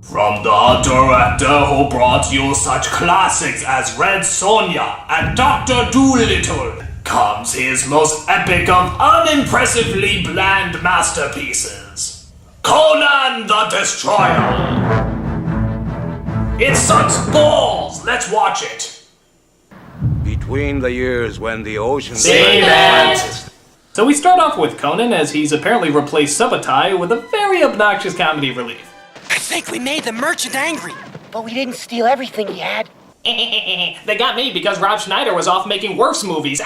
From the director who brought you such classics as Red Sonja and Dr. Dolittle comes his most epic of unimpressively bland masterpieces, Conan the Destroyer. It sucks balls! Let's watch it! Between the years when the ocean... See that? So we start off with Conan as he's apparently replaced Subotai with a very obnoxious comedy relief. I think we made the merchant angry. But we didn't steal everything he had. They got me because Rob Schneider was off making worse movies.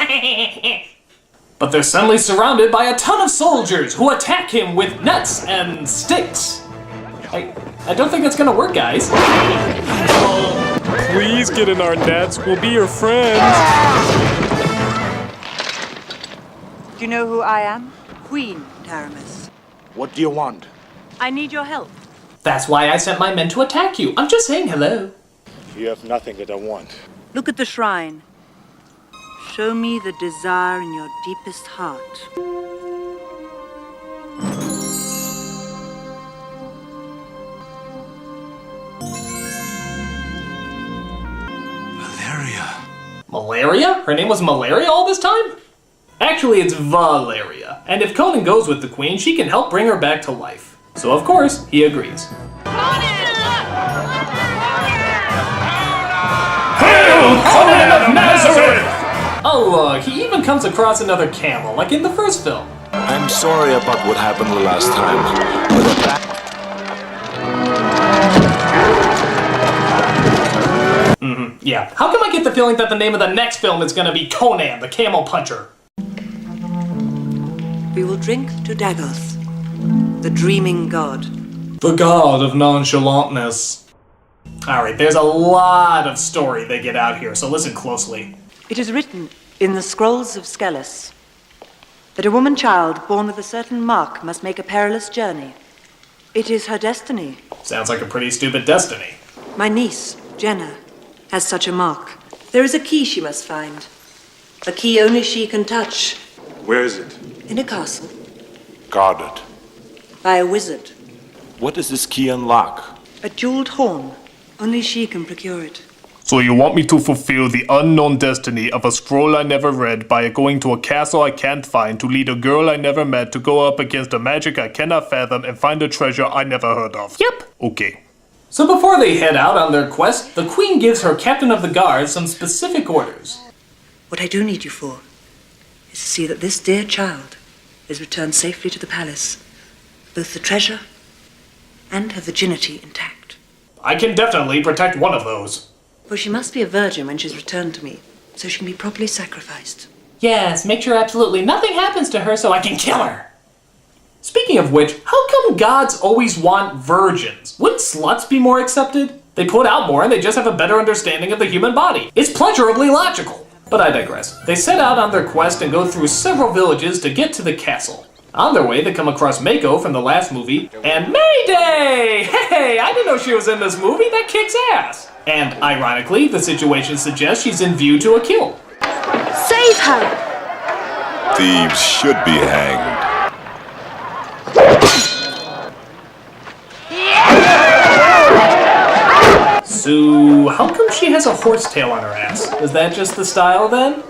But they're suddenly surrounded by a ton of soldiers who attack him with nets and sticks. I don't think that's gonna work, guys. Please get in our nets. We'll be your friends. Do you know who I am? Queen Taramis. What do you want? I need your help. That's why I sent my men to attack you. I'm just saying hello. You have nothing that I want. Look at the shrine. Show me the desire in your deepest heart. Malaria? Her name was Malaria all this time? Actually, it's Valeria. And if Conan goes with the queen, she can help bring her back to life. So of course, he agrees. Hail, Conan of Nazareth! Oh, he even comes across another camel, like in the first film. I'm sorry about what happened the last time. Yeah. How come I get the feeling that the name of the next film is gonna be Conan, the Camel Puncher? We will drink to Dagoth, the dreaming god. The god of nonchalantness. Alright, there's a lot of story they get out here, so listen closely. It is written in the scrolls of Skelos that a woman child born with a certain mark must make a perilous journey. It is her destiny. Sounds like a pretty stupid destiny. My niece, Jenna, has such a mark. There is a key she must find. A key only she can touch. Where is it? In a castle. Guarded. By a wizard. What does this key unlock? A jeweled horn. Only she can procure it. So you want me to fulfill the unknown destiny of a scroll I never read by going to a castle I can't find to lead a girl I never met to go up against a magic I cannot fathom and find a treasure I never heard of? Yep. Okay. So before they head out on their quest, the queen gives her captain of the guard some specific orders. What I do need you for is to see that this dear child is returned safely to the palace. Both the treasure and her virginity intact. I can definitely protect one of those. For she must be a virgin when she's returned to me, so she can be properly sacrificed. Yes, make sure absolutely nothing happens to her so I can kill her. Speaking of which, how come gods always want virgins? Wouldn't sluts be more accepted? They put out more and they just have a better understanding of the human body. It's pleasurably logical. But I digress. They set out on their quest and go through several villages to get to the castle. On their way, they come across Mako from the last movie, and Mayday! Hey, I didn't know she was in this movie. That kicks ass. And ironically, the situation suggests she's in view to a kill. Save her! Thieves should be hanged. So, how come she has a horse tail on her ass? Is that just the style then?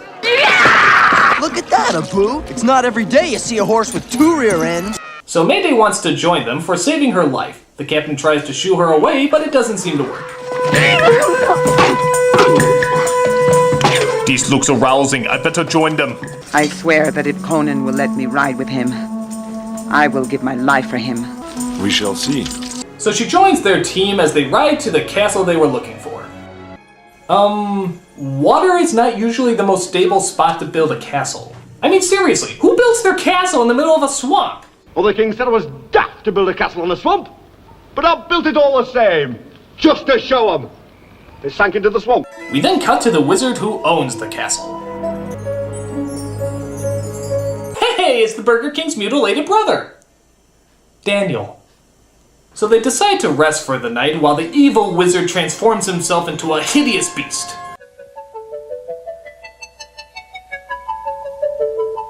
Look at that, Abu! It's not every day you see a horse with two rear ends. So Mayday wants to join them for saving her life. The captain tries to shoo her away, but it doesn't seem to work. This looks arousing. I better join them. I swear that if Conan will let me ride with him, I will give my life for him. We shall see. So she joins their team as they ride to the castle they were looking for. Water is not usually the most stable spot to build a castle. I mean, seriously, who builds their castle in the middle of a swamp? Well, the king said it was daft to build a castle in the swamp, but I built it all the same, just to show them. They sank into the swamp. We then cut to the wizard who owns the castle. Hey, it's the Burger King's mutilated brother, Daniel. So they decide to rest for the night while the evil wizard transforms himself into a hideous beast.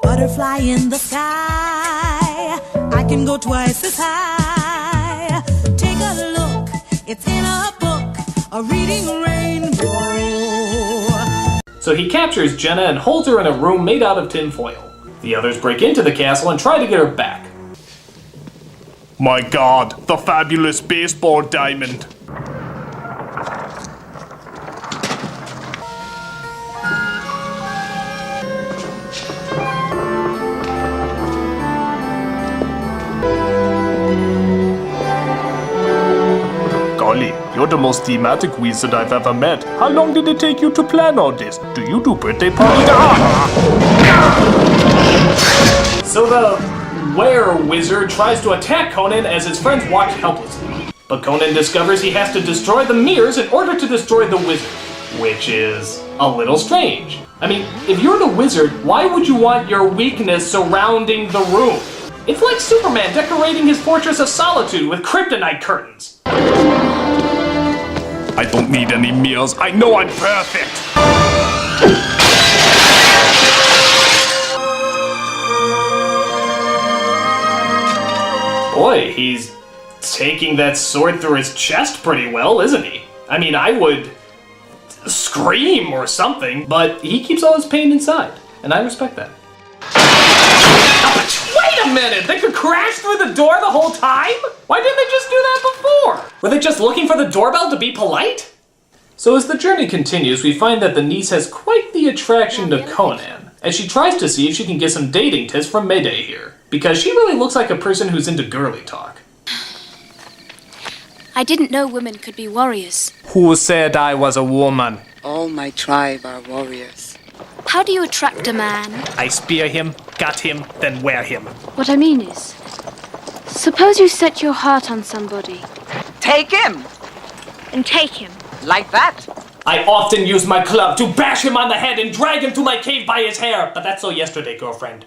Butterfly in the sky, I can go twice as high. Take a look shining rainbow. So he captures Jenna and holds her in a room made out of tinfoil. The others break into the castle and try to get her back. My god, the fabulous baseball diamond. Golly, you're the most thematic wizard I've ever met. How long did it take you to plan all this? Do you do birthday parties? So the were-wizard tries to attack Conan as his friends watch helplessly. But Conan discovers he has to destroy the mirrors in order to destroy the wizard, which is a little strange. I mean, if you're the wizard, why would you want your weakness surrounding the room? It's like Superman decorating his Fortress of Solitude with kryptonite curtains. I don't need any mirrors. I know I'm perfect. Boy, he's taking that sword through his chest pretty well, isn't he? I mean, I would scream or something, but he keeps all his pain inside, and I respect that. Wait a minute! They could crash through the door the whole time? Why didn't they just do that before? Were they just looking for the doorbell to be polite? So as the journey continues, we find that the niece has quite the attraction to Conan, as she tries to see if she can get some dating tips from Mayday here, because she really looks like a person who's into girly talk. I didn't know women could be warriors. Who said I was a woman? All my tribe are warriors. How do you attract a man? I spear him, gut him, then wear him. What I mean is, suppose you set your heart on somebody. Take him! And take him. Like that. I often use my club to bash him on the head and drag him to my cave by his hair, but that's so yesterday, girlfriend.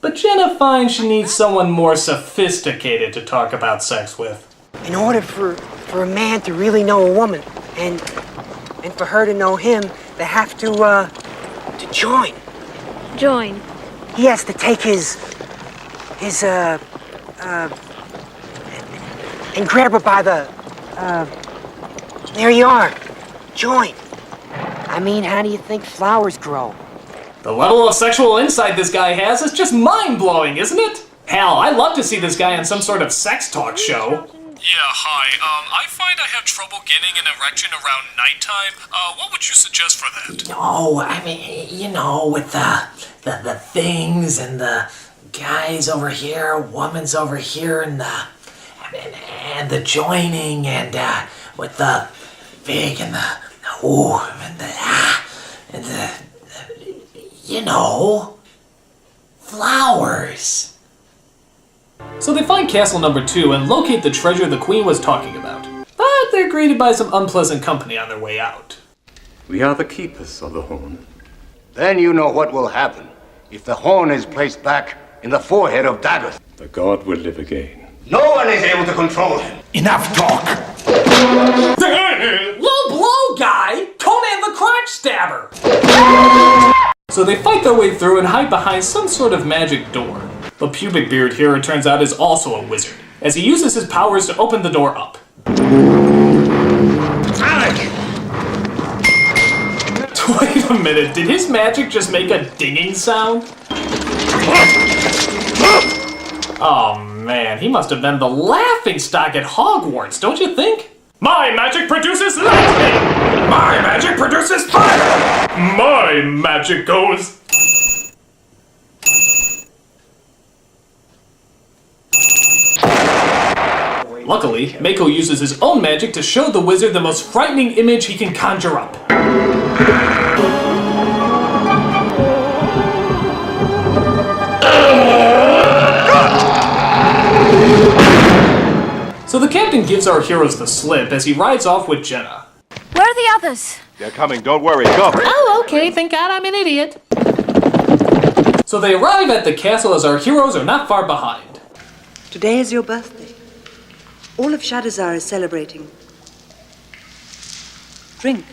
But Jenna finds she needs someone more sophisticated to talk about sex with. In order for a man to really know a woman, and for her to know him, they have to join. Join. He has to take his and grab her by the, there you are. Join. I mean, how do you think flowers grow? The level of sexual insight this guy has is just mind-blowing, isn't it? Hell, I'd love to see this guy on some sort of sex talk show. Yeah, hi. I find I have trouble getting an erection around nighttime. What would you suggest for that? Oh, I mean, you know, with the things and the guys over here, woman's over here, and the joining, and with the big and the ooh and the you know, flowers. So they find castle number 2 and locate the treasure the queen was talking about. But they're greeted by some unpleasant company on their way out. We are the keepers of the horn. Then you know what will happen if the horn is placed back in the forehead of Daggett. The god will live again. No one is able to control him. Enough talk! Low blow, guy! Conan the crotch stabber! So they fight their way through and hide behind some sort of magic door. But Pubic Beard here, it turns out, is also a wizard, as he uses his powers to open the door up. Alec! Wait a minute, did his magic just make a dinging sound? Oh man, he must have been the laughingstock at Hogwarts, don't you think? My magic produces lightning! My magic produces fire! My magic goes... Luckily, Mako uses his own magic to show the wizard the most frightening image he can conjure up. So the captain gives our heroes the slip as he rides off with Jenna. Where are the others? They're coming, don't worry, go! Oh, okay, thank God I'm an idiot. So they arrive at the castle as our heroes are not far behind. Today is your birthday. All of Shadowzar is celebrating. Drink.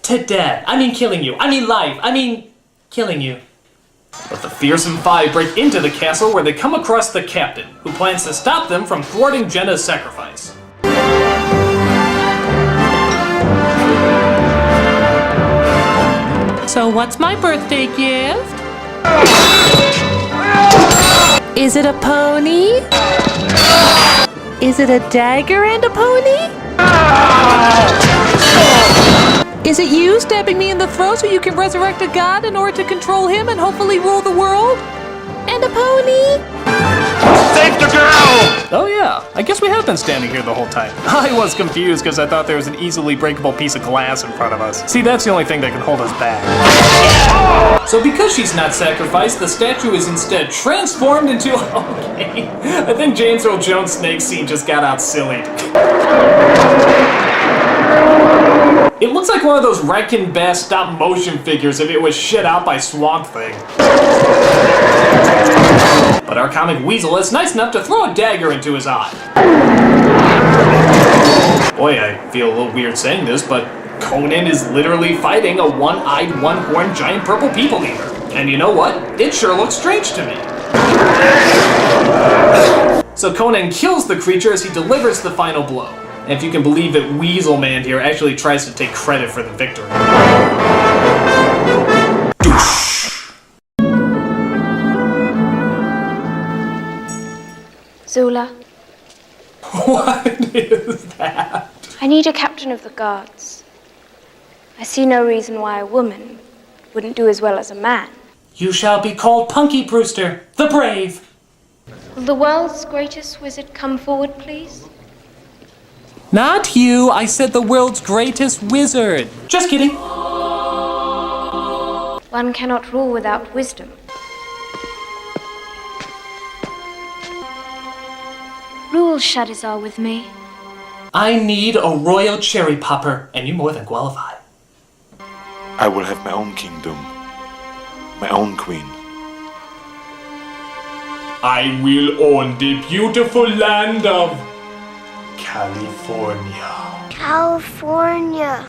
To death. I mean killing you. I mean life. I mean killing you. But the fearsome five break into the castle where they come across the captain, who plans to stop them from thwarting Jenna's sacrifice. So what's my birthday gift? Is it a pony? Is it a dagger and a pony? Is it you stabbing me in the throat so you can resurrect a god in order to control him and hopefully rule the world? And a pony? Save the girl! Oh yeah, I guess we have been standing here the whole time. I was confused because I thought there was an easily breakable piece of glass in front of us. See, that's the only thing that can hold us back. So because she's not sacrificed, the statue is instead transformed into... Okay, I think James Earl Jones' snake scene just got out sillied. It looks like one of those Rankin Bass stop motion figures if it was shit out by Swamp Thing. But our comic Weasel is nice enough to throw a dagger into his eye. Boy, I feel a little weird saying this, but Conan is literally fighting a one-eyed, one-horned giant purple people eater. And you know what? It sure looks strange to me. So Conan kills the creature as he delivers the final blow. And if you can believe it, Weasel Man here actually tries to take credit for the victory. Zula, What is that? I need a captain of the guards. I see no reason why a woman wouldn't do as well as a man. You shall be called Punky Brewster, the Brave. Will the world's greatest wizard come forward, please? Not you, I said the world's greatest wizard. Just kidding. One cannot rule without wisdom. Rule, Shadizar, with me. I need a royal cherry popper, and you more than qualify. I will have my own kingdom. My own queen. I will own the beautiful land of California. California.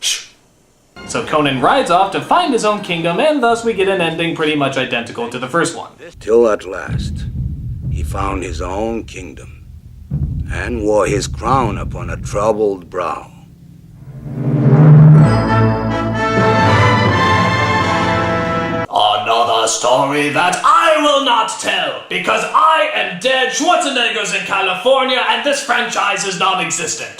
So Conan rides off to find his own kingdom, and thus we get an ending pretty much identical to the first one. Till at last, he found his own kingdom and wore his crown upon a troubled brow. Another story that I will not tell, because I am dead. Schwarzenegger's in California, and this franchise is non-existent.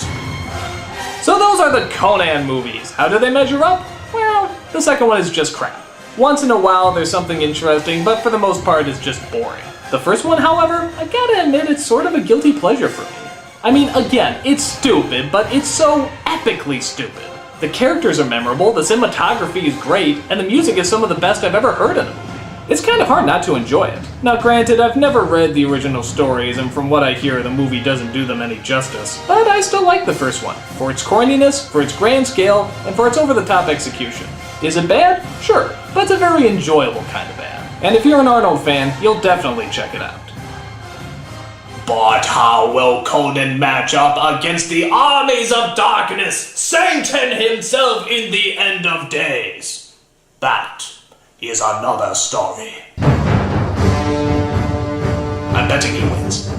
So those are the Conan movies. How do they measure up? Well, the second one is just crap. Once in a while, there's something interesting, but for the most part, it's just boring. The first one, however, I gotta admit, it's sort of a guilty pleasure for me. I mean, again, it's stupid, but it's so epically stupid. The characters are memorable, the cinematography is great, and the music is some of the best I've ever heard in a movie. It's kind of hard not to enjoy it. Now granted, I've never read the original stories, and from what I hear, the movie doesn't do them any justice, but I still like the first one, for its corniness, for its grand scale, and for its over-the-top execution. Is it bad? Sure, but it's a very enjoyable kind of bad. And if you're an Arnold fan, you'll definitely check it out. But how will Conan match up against the armies of darkness, Satan himself in the end of days? That is another story. I'm betting he wins.